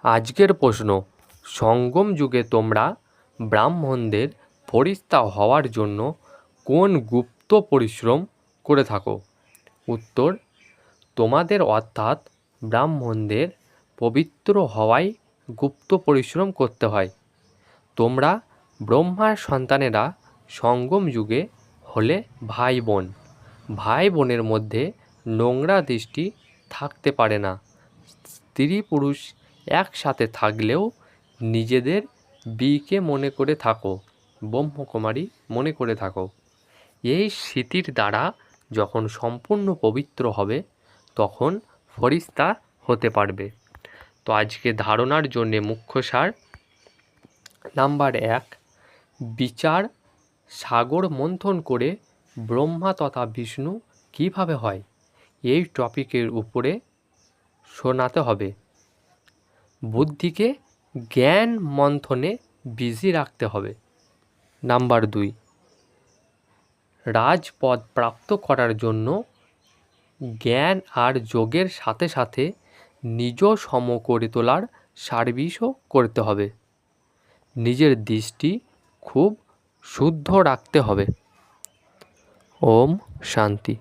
আজকের প্রশ্ন, সঙ্গম যুগে তোমরা ব্রাহ্মণদের ফরিস্তা হওয়ার জন্য কোন গুপ্ত পরিশ্রম করে থাকো? উত্তর, তোমাদের অর্থাৎ ব্রাহ্মণদের পবিত্র হওয়ায় গুপ্ত পরিশ্রম করতে হয়। তোমরা ব্রহ্মার সন্তানেরা সঙ্গম যুগে হলে ভাই বোন। ভাই বোনের মধ্যে নোংরা দৃষ্টি থাকতে পারে না। স্ত্রী পুরুষ একসাথে থাকলেও নিজেদের বিকে মনে করে থাকো, ব্রহ্মকুমারী মনে করে থাকো। এই স্মৃতির দ্বারা যখন সম্পূর্ণ পবিত্র হবে তখন ফরিস্তা হতে পারবে। তো আজকে ধারণার জন্যে মুখ্য সার: নাম্বার 1, বিচার সাগর মন্থন করে ব্রহ্মা তথা বিষ্ণু কিভাবে হয়, এই টপিকের উপরে শোনাতে হবে। বুদ্ধিকে জ্ঞান মন্থনে বিজি রাখতে হবে। নাম্বার 2, রাজপদ প্রাপ্ত করার জন্য জ্ঞান আর যোগের সাথে সাথে নিজ সম করে তোলার সার্ভিসও করতে হবে। নিজের দৃষ্টি খুব শুদ্ধ রাখতে হবে। ওম শান্তি।